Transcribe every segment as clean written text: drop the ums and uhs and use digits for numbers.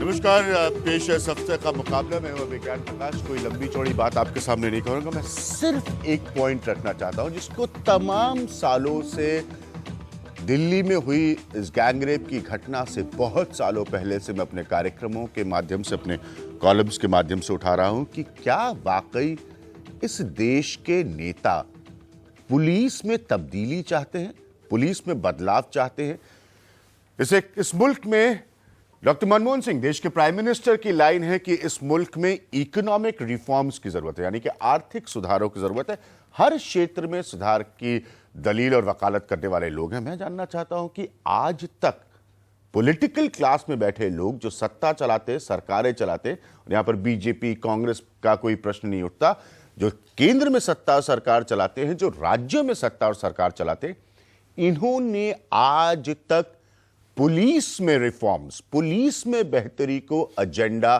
नमस्कार। पेश है इस हफ्ते का मुकाबला में हूं विज्ञान प्रकाश। कोई लंबी चौड़ी बात आपके सामने नहीं करूंगा, मैं सिर्फ एक पॉइंट रखना चाहता हूं जिसको तमाम सालों से दिल्ली में हुई इस गैंगरेप की घटना से बहुत सालों पहले से मैं अपने कार्यक्रमों के माध्यम से, अपने कॉलम्स के माध्यम से उठा रहा हूं कि क्या वाकई इस देश के नेता पुलिस में तब्दीली चाहते हैं, पुलिस में बदलाव चाहते हैं। इस मुल्क में डॉक्टर मनमोहन सिंह, देश के प्राइम मिनिस्टर की लाइन है कि इस मुल्क में इकोनॉमिक रिफॉर्म्स की जरूरत है, यानी कि आर्थिक सुधारों की जरूरत है। हर क्षेत्र में सुधार की दलील और वकालत करने वाले लोग हैं। मैं जानना चाहता हूं कि आज तक पॉलिटिकल क्लास में बैठे लोग जो सत्ता चलाते, सरकारें चलाते, और यहां पर बीजेपी कांग्रेस का कोई प्रश्न नहीं उठता, जो केंद्र में सत्ता और सरकार चलाते हैं, जो राज्यों में सत्ता और सरकार चलाते, इन्होंने आज तक पुलिस में रिफॉर्म्स, पुलिस में बेहतरी को एजेंडा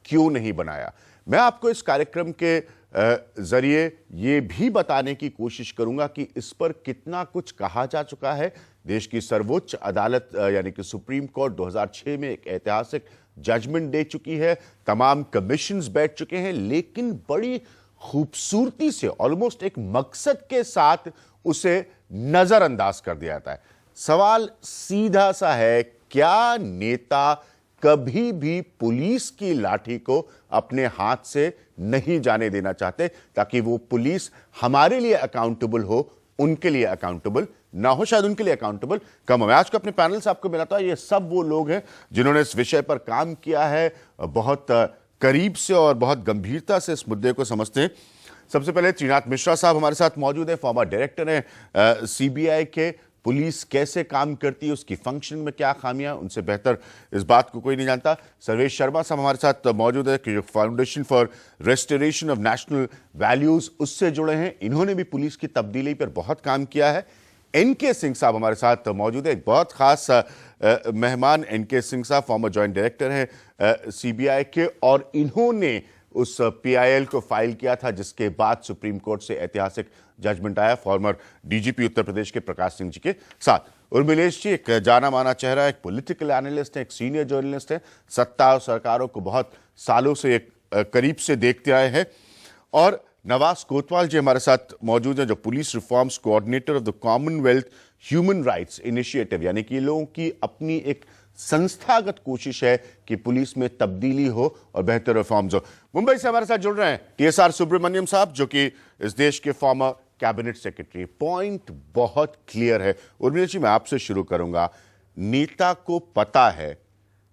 क्यों नहीं बनाया। मैं आपको इस कार्यक्रम के जरिए यह भी बताने की कोशिश करूंगा कि इस पर कितना कुछ कहा जा चुका है। देश की सर्वोच्च अदालत यानी कि सुप्रीम कोर्ट 2006 में एक ऐतिहासिक जजमेंट दे चुकी है, तमाम कमीशंस बैठ चुके हैं, लेकिन बड़ी खूबसूरती से, ऑलमोस्ट एक मकसद के साथ उसे नजरअंदाज कर दिया जाता है। सवाल सीधा सा है, क्या नेता कभी भी पुलिस की लाठी को अपने हाथ से नहीं जाने देना चाहते, ताकि वो पुलिस हमारे लिए अकाउंटेबल हो, उनके लिए अकाउंटेबल ना हो, शायद उनके लिए अकाउंटेबल कम हो। मैं आज को अपने पैनल से आपको मिलाता हूं, ये सब वो लोग हैं जिन्होंने इस विषय पर काम किया है, बहुत करीब से और बहुत गंभीरता से इस मुद्दे को समझते हैं। सबसे पहले त्रिनाथ मिश्रा साहब हमारे साथ मौजूद है, फॉर्मर डायरेक्टर हैं सीबीआई के। पुलिस कैसे काम करती है, उसकी फंक्शनिंग में क्या खामियां, उनसे बेहतर इस बात को कोई नहीं जानता। सर्वेश शर्मा साहब हमारे साथ मौजूद है कि foundation for restoration of national values, उससे जुड़े हैं, इन्होंने भी पुलिस की तब्दीली पर बहुत काम किया है। एनके सिंह साहब हमारे साथ मौजूद है, एक बहुत खास मेहमान। एनके सिंह साहब फॉर्मर जॉइंट डायरेक्टर हैं सीबीआई के, और इन्होंने उस पीआईएल को फाइल किया था जिसके बाद सुप्रीम कोर्ट से ऐतिहासिक जजमेंट आया, फॉर्मर डीजीपी उत्तर प्रदेश के प्रकाश सिंह जी के साथ। उर्मिलेश जी एक जाना माना चेहरा, एक पॉलिटिकल एनालिस्ट है, एक सीनियर जर्नलिस्ट है, सत्ता और सरकारों को बहुत सालों से एक करीब से देखते आए हैं। और नवाज कोतवाल जी हमारे साथ मौजूद हैं, जो police reforms coordinator of the Commonwealth human rights initiative, यानी कि लोगों की अपनी एक संस्थागत कोशिश है कि पुलिस में तब्दीली हो और बेहतर रिफॉर्म्स हो। मुंबई से हमारे साथ जुड़ रहे हैं टीएसआर सुब्रमण्यम साहब, जो कि इस देश के फॉर्मर कैबिनेट सेक्रेटरी। पॉइंट बहुत क्लियर है। उर्मिला जी, मैं आपसे शुरू करूंगा। नेता को पता है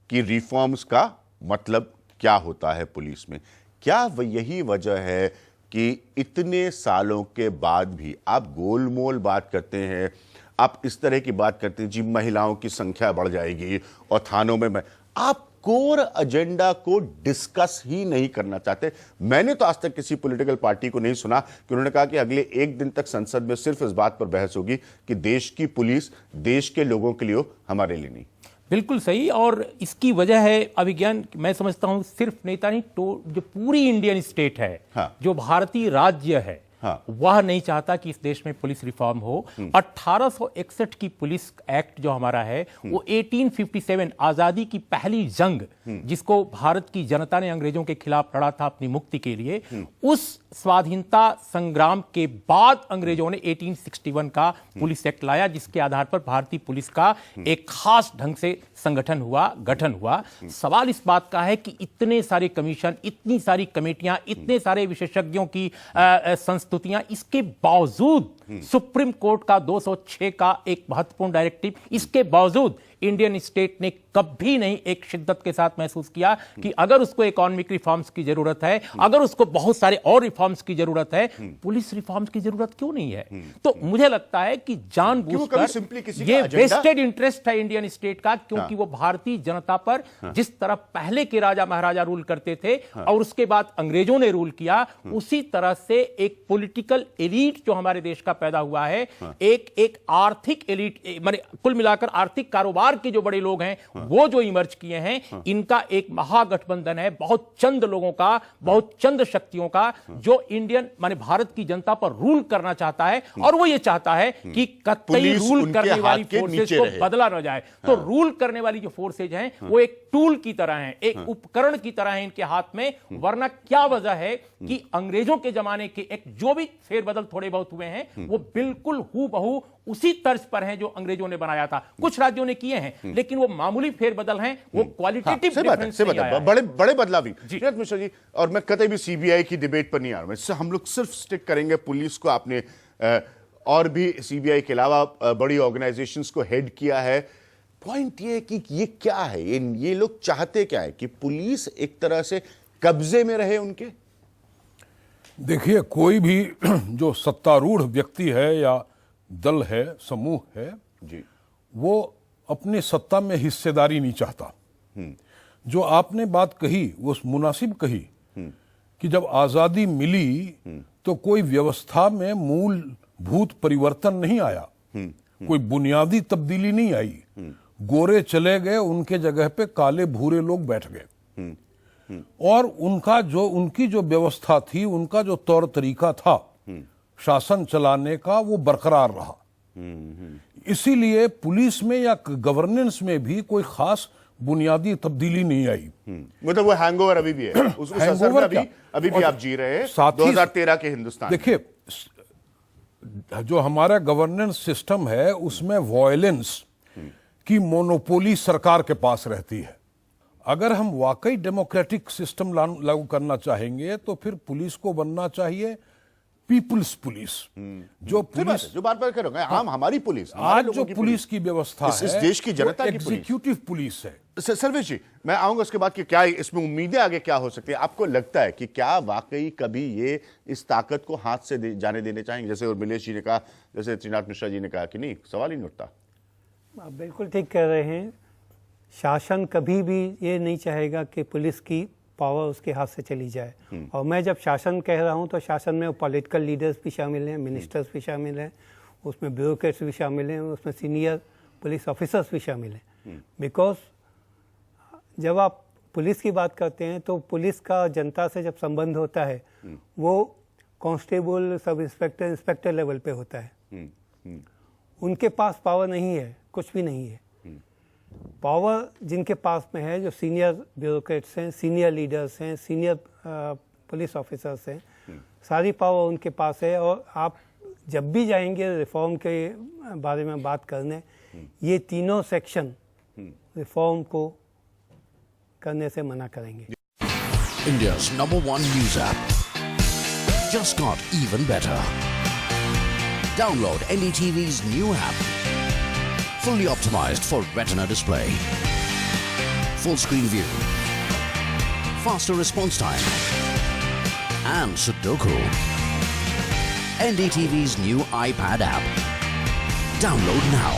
कि रिफॉर्म्स का मतलब क्या होता है पुलिस में, क्या यही वजह है कि इतने सालों के बाद भी आप गोलमोल बात करते हैं, आप इस तरह की बात करते हैं जी महिलाओं की संख्या बढ़ जाएगी और थानों में आप कोर एजेंडा को डिस्कस ही नहीं करना चाहते। मैंने तो आज तक किसी पॉलिटिकल पार्टी को नहीं सुना कि उन्होंने कहा कि अगले एक दिन तक संसद में सिर्फ इस बात पर बहस होगी कि देश की पुलिस देश के लोगों के लिए हो, हमारे लिए नहीं। बिल्कुल सही। और इसकी वजह है अभिज्ञान, मैं समझता हूं सिर्फ नेता नहीं, तो जो पूरी इंडियन स्टेट है, हाँ। जो भारतीय राज्य है, हाँ। वह नहीं चाहता कि इस देश में पुलिस रिफॉर्म हो। 1861 की पुलिस एक्ट जो हमारा है, वो 1857 आजादी की पहली जंग, जिसको भारत की जनता ने अंग्रेजों के खिलाफ लड़ा था अपनी मुक्ति के लिए, उस स्वाधीनता संग्राम के बाद अंग्रेजों ने 1861 का पुलिस एक्ट लाया, जिसके आधार पर भारतीय पुलिस का एक खास ढंग से संगठन हुआ, गठन हुआ। सवाल इस बात का है कि इतने सारे कमीशन, इतनी सारी कमेटियां, इतने सारे विशेषज्ञों की संस्तुतियां, इसके बावजूद सुप्रीम कोर्ट का 206 का एक महत्वपूर्ण डायरेक्टिव, इसके बावजूद इंडियन स्टेट ने कभी नहीं एक शिद्दत के साथ महसूस किया कि अगर उसको इकोनॉमिक रिफॉर्म्स की जरूरत है, अगर उसको बहुत सारे और रिफॉर्म्स की जरूरत है, पुलिस रिफॉर्म्स की जरूरत क्यों नहीं है। तो मुझे लगता है कि जानबूझकर ये वेस्टेड इंटरेस्ट है इंडियन स्टेट का, क्योंकि वो भारतीय जनता पर जिस तरह पहले के राजा महाराजा रूल करते थे और उसके बाद अंग्रेजों ने रूल किया, उसी तरह से एक पॉलिटिकल एलीट जो हमारे देश का पैदा हुआ है, एक आर्थिक एलीट, माने कुल मिलाकर आर्थिक कारोबार सरकार के जो बड़े लोग हैं वो जो इमर्ज किए हैं, इनका एक महागठबंधन है बहुत चंद लोगों का, बहुत चंद शक्तियों का, जो इंडियन माने भारत की जनता पर रूल करना चाहता है। और वो ये चाहता है कि कतई पुलिस रूल उनके करने वाली हाथ के फोर्सेज नीचे को रहे। बदला न जाए। तो रूल करने वाली जो फोर्सेज हैं वो एक टूल की तरह हैं, एक उपकरण की तरह है इनके हाथ में। वरना क्या वजह है कि अंग्रेजों के जमाने के एक जो भी फेरबदल थोड़े बहुत हुए हैं वो बिल्कुल हूबहू उसी तर्ज पर हैं जो अंग्रेजों ने बनाया था। कुछ राज्यों ने किए हैं लेकिन वो मामूली फेरबदल हैं, वो क्वालिटेटिव डिफरेंस नहीं आया है। बड़े बड़े बदलाव भी श्रीनाथ मिश्रा जी। और मैं कतई भी सीबीआई की डिबेट पर नहीं आ रहा हूं, हम लोग सिर्फ स्टिक करेंगे पुलिस को। आपने और भी सीबीआई के अलावा बड़ी ऑर्गेनाइजेशंस को हेड किया है। पॉइंट ये है कि ये क्या है, ये लोग चाहते क्या है कि पुलिस एक तरह से कब्जे में रहे उनके? देखिए, कोई भी जो सत्तारूढ़ व्यक्ति है या दल है, समूह है जी, वो अपनी सत्ता में हिस्सेदारी नहीं चाहता। जो आपने बात कही वो मुनासिब कही कि जब आजादी मिली तो कोई व्यवस्था में मूलभूत परिवर्तन नहीं आया, कोई बुनियादी तब्दीली नहीं आई। गोरे चले गए, उनके जगह पे काले भूरे लोग बैठ गए और उनकी जो व्यवस्था थी, उनका जो तौर तरीका था शासन चलाने का, वो बरकरार रहा। इसीलिए पुलिस में या गवर्नेंस में भी कोई खास बुनियादी तब्दीली नहीं आई। मतलब वो हैंगओवर अभी भी है, उस असर में अभी भी आप जी रहे हैं 2013 के हिंदुस्तान। देखिए, जो हमारा गवर्नेंस सिस्टम है उसमें वॉयलेंस की मोनोपोली सरकार के पास रहती है। अगर हम वाकई डेमोक्रेटिक सिस्टम लागू करना चाहेंगे तो फिर पुलिस को बनना चाहिए पीपुल्स पुलिस। जो पुलिस जो बार कर रहे हैं, हम हमारी पुलिस, आज जो पुलिस की व्यवस्था है इस देश की जनता की एग्जीक्यूटिव पुलिस है। सर्वेश जी, मैं आऊंगा उसके बाद कि क्या इसमें उम्मीदें आगे क्या हो सकती है? आपको लगता है कि क्या वाकई कभी ये इस ताकत को हाथ से जाने देने चाहेंगे? जैसे उर्मिलेश जी ने कहा, जैसे श्रीनाथ मिश्रा जी ने कहा कि नहीं, सवाल ही नहीं उठता। आप बिल्कुल ठीक कह रहे हैं। शासन कभी भी ये नहीं चाहेगा कि पुलिस की पावर उसके हाथ से चली जाए। और मैं जब शासन कह रहा हूँ तो शासन में पॉलिटिकल लीडर्स भी शामिल हैं, मिनिस्टर्स भी शामिल हैं, उसमें ब्यूरोक्रेट्स भी शामिल हैं, उसमें सीनियर पुलिस ऑफिसर्स भी शामिल हैं। बिकॉज जब आप पुलिस की बात करते हैं तो पुलिस का जनता से जब संबंध होता है वो constable, sub inspector, inspector level पे होता है। उनके पास पावर नहीं है, कुछ भी नहीं है। पावर जिनके पास में है, जो सीनियर ब्यूरोक्रेट्स हैं, सीनियर लीडर्स हैं, सीनियर पुलिस ऑफिसर्स हैं, सारी पावर उनके पास है। और आप जब भी जाएंगे रिफॉर्म के बारे में बात करने, ये तीनों सेक्शन रिफॉर्म को करने से मना करेंगे। India's #1 news app just got even better. Download NDTV's new app. Fully optimized for retina display. Full screen view. Faster response time. And Sudoku. NDTV's new iPad app. Download now.